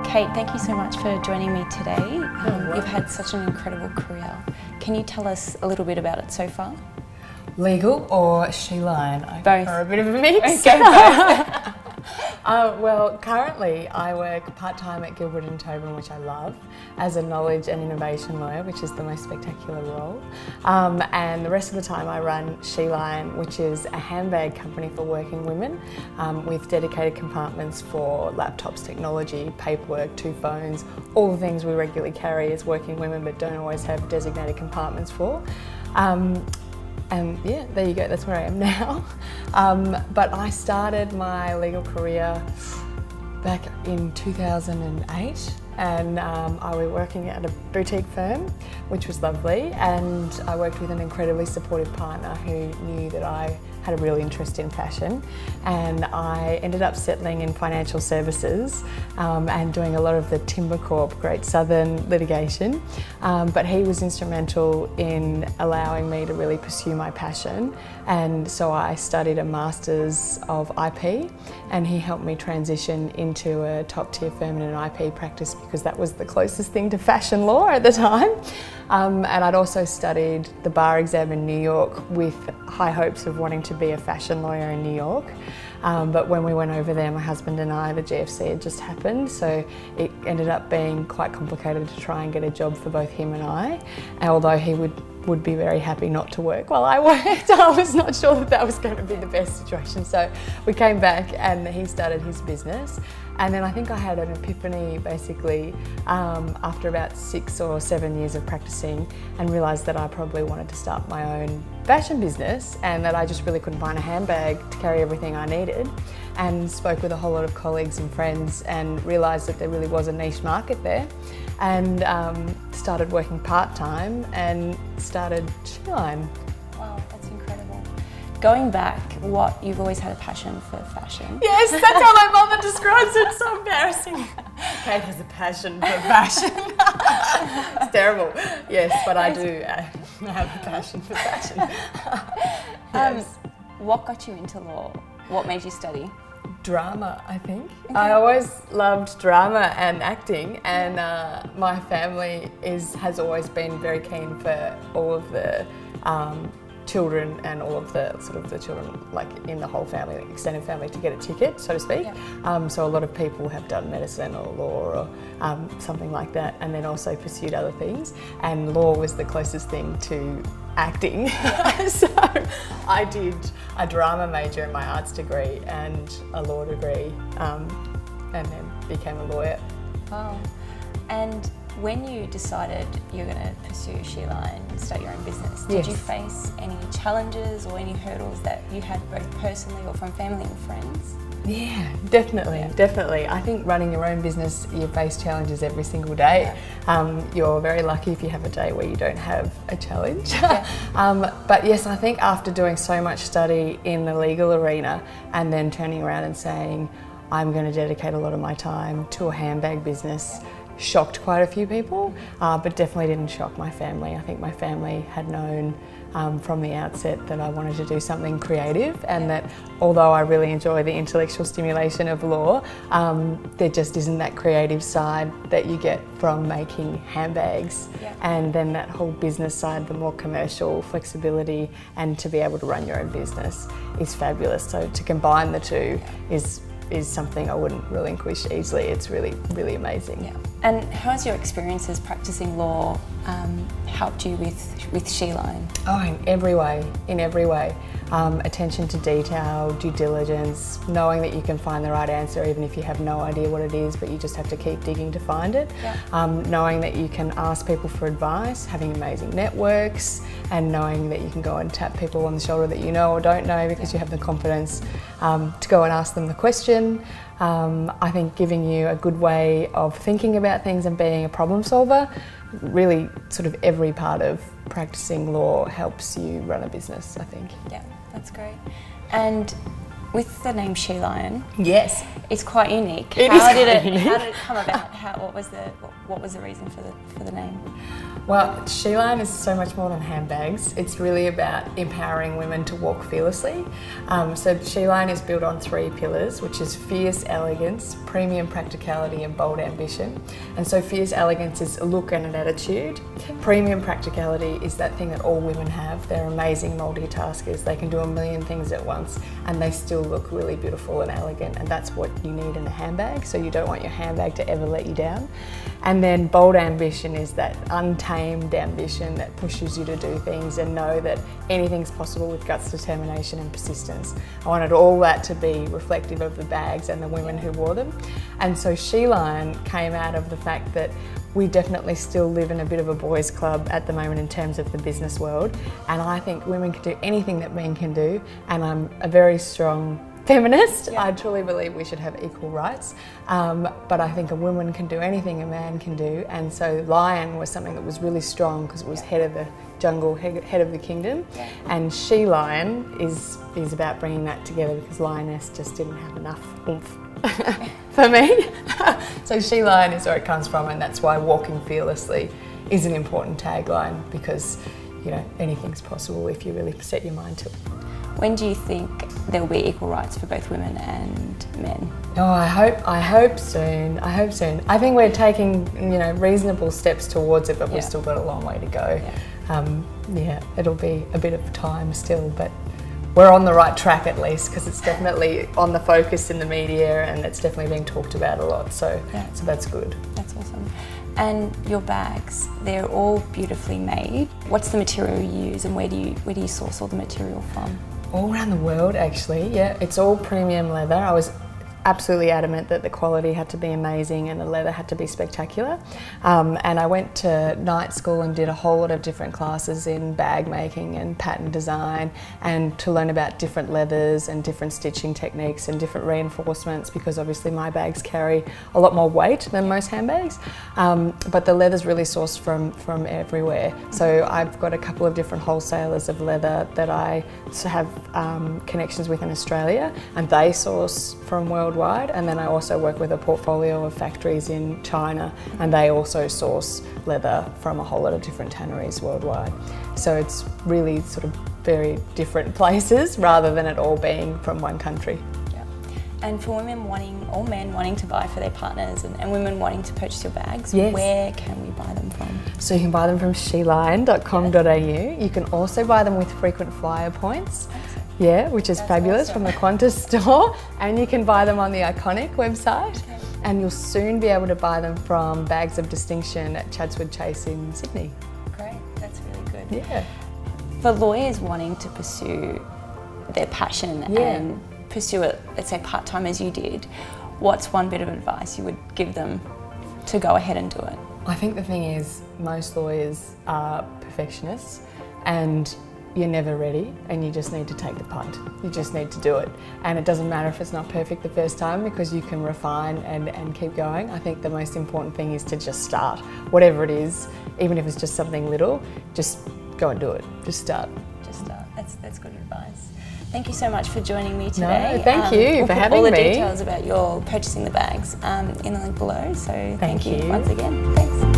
Kate, thank you so much for joining me today. You've had such an incredible career. Can you tell us a little bit about it so far? Legal or she line? Both. Or a bit of a mix? Okay, both. Well, currently I work part-time at Gilbert and Tobin, which I love, as a knowledge and innovation lawyer, which is the most spectacular role. And the rest of the time I run She Line, which is a handbag company for working women with dedicated compartments for laptops, technology, paperwork, 2 phones, all the things we regularly carry as working women but don't always have designated compartments for. And yeah, there you go, that's where I am now. But I started my legal career back in 2008 and I was working at a boutique firm, which was lovely, and I worked with an incredibly supportive partner who knew that I had a real interest in fashion, and I ended up settling in financial services and doing a lot of the Timber Corp Great Southern litigation, but he was instrumental in allowing me to really pursue my passion, and so I studied a Masters of IP, and he helped me transition into a top tier firm in an IP practice because that was the closest thing to fashion law at the time. And I'd also studied the bar exam in New York with high hopes of wanting to be a fashion lawyer in New York. But when we went over there, my husband and I, the GFC had just happened, so it ended up being quite complicated to try and get a job for both him and I. And although he would be very happy not to work while I worked, I was not sure that that was going to be the best situation. So we came back and he started his business. And then I think I had an epiphany basically after about 6 or 7 years of practicing, and realised that I probably wanted to start my own fashion business, and that I just really couldn't find a handbag to carry everything I needed, and spoke with a whole lot of colleagues and friends and realised that there really was a niche market there, and started working part-time and started She Line. Wow, that's incredible. Going back, you've always had a passion for fashion. Yes, that's how my mother describes it. It's so embarrassing. Kate has a passion for fashion. It's terrible. Yes, but I do have a passion for fashion. Yes. What got you into law? What made you study? Drama, I think. Okay. I always loved drama and acting, and my family has always been very keen for all of the children and all of the the children, like in the whole family, extended family, to get a ticket, so to speak. Yeah. So a lot of people have done medicine or law or something like that, and then also pursued other things. And law was the closest thing to acting. So I did a drama major in my arts degree and a law degree, and then became a lawyer. Wow. And when you decided you're going to pursue She Line and start your own business, did you face any challenges or any hurdles that you had both personally or from family and friends? Yeah, definitely. I think running your own business, you face challenges every single day. Yeah. You're very lucky if you have a day where you don't have a challenge. Yeah. But yes, I think after doing so much study in the legal arena and then turning around and saying, I'm going to dedicate a lot of my time to a handbag business, shocked quite a few people, but definitely didn't shock my family. I think my family had known from the outset that I wanted to do something creative, and that although I really enjoy the intellectual stimulation of law, there just isn't that creative side that you get from making handbags. Yeah. And then that whole business side, the more commercial flexibility, and to be able to run your own business is fabulous. So to combine the two is something I wouldn't relinquish easily. It's really, really amazing. Yeah. And how has your experiences practicing law helped you with She Line? Oh, in every way. Attention to detail, due diligence, knowing that you can find the right answer even if you have no idea what it is, but you just have to keep digging to find it. Yeah. Knowing that you can ask people for advice, having amazing networks, and knowing that you can go and tap people on the shoulder that you know or don't know because you have the confidence to go and ask them the question. I think giving you a good way of thinking about things and being a problem solver, really every part of practicing law helps you run a business, I think. Yeah, that's great. And with the name She Lion, Yes. it's quite unique. It How is did quite it unique. How did it come about? What was the reason for the name? Well, She Lion is so much more than handbags. It's really about empowering women to walk fearlessly. So She Lion is built on 3 pillars, which is fierce elegance, premium practicality and bold ambition. And so fierce elegance is a look and an attitude. Premium practicality is that thing that all women have. They're amazing multitaskers. They can do a million things at once and they still look really beautiful and elegant, and that's what you need in a handbag. So you don't want your handbag to ever let you down. And then bold ambition is that untamed ambition that pushes you to do things and know that anything's possible with guts, determination and persistence. I wanted all that to be reflective of the bags and the women who wore them. And so She Lion came out of the fact that we definitely still live in a bit of a boys' club at the moment in terms of the business world. And I think women can do anything that men can do. And I'm a very strong feminist. I truly believe we should have equal rights, but I think a woman can do anything a man can do, and so lion was something that was really strong because it was head of the jungle, head of the kingdom, and She Lion is about bringing that together because lioness just didn't have enough oomph for me. So She Lion is where it comes from, and that's why walking fearlessly is an important tagline, because you know anything's possible if you really set your mind to it. When do you think there will be equal rights for both women and men? Oh, I hope soon. I hope soon. I think we're taking, reasonable steps towards it, but we've still got a long way to go. It'll be a bit of time still, but we're on the right track at least, because it's definitely on the focus in the media and it's definitely being talked about a lot. So that's good. That's awesome. And your bags, they're all beautifully made. What's the material you use, and where do you source all the material from? All around the world, actually. Yeah, it's all premium leather. I was absolutely adamant that the quality had to be amazing and the leather had to be spectacular. And I went to night school and did a whole lot of different classes in bag making and pattern design, and to learn about different leathers and different stitching techniques and different reinforcements, because obviously my bags carry a lot more weight than most handbags. But the leather's really sourced from everywhere. So I've got a couple of different wholesalers of leather that I have connections with in Australia, and they source from worldwide. And then I also work with a portfolio of factories in China, and they also source leather from a whole lot of different tanneries worldwide. So it's really sort of very different places rather than it all being from one country. Yeah. And for women or men wanting to buy for their partners, and women wanting to purchase your bags, where can we buy them from? So you can buy them from shelion.com.au. You can also buy them with frequent flyer points. Yeah, which is fabulous, from the Qantas store, and you can buy them on the Iconic website, and you'll soon be able to buy them from Bags of Distinction at Chatswood Chase in Sydney. Great, that's really good. Yeah. For lawyers wanting to pursue their passion and pursue it, let's say part-time as you did, what's one bit of advice you would give them to go ahead and do it? I think the thing is, most lawyers are perfectionists, and you're never ready, and you just need to take the punt. You just need to do it. And it doesn't matter if it's not perfect the first time, because you can refine and keep going. I think the most important thing is to just start. Whatever it is, even if it's just something little, just go and do it. Just start. Just start. That's good advice. Thank you so much for joining me today. No, thank you we'll for put having all the me. details about your purchasing the bags in the link below. So thank you you once again. Thanks.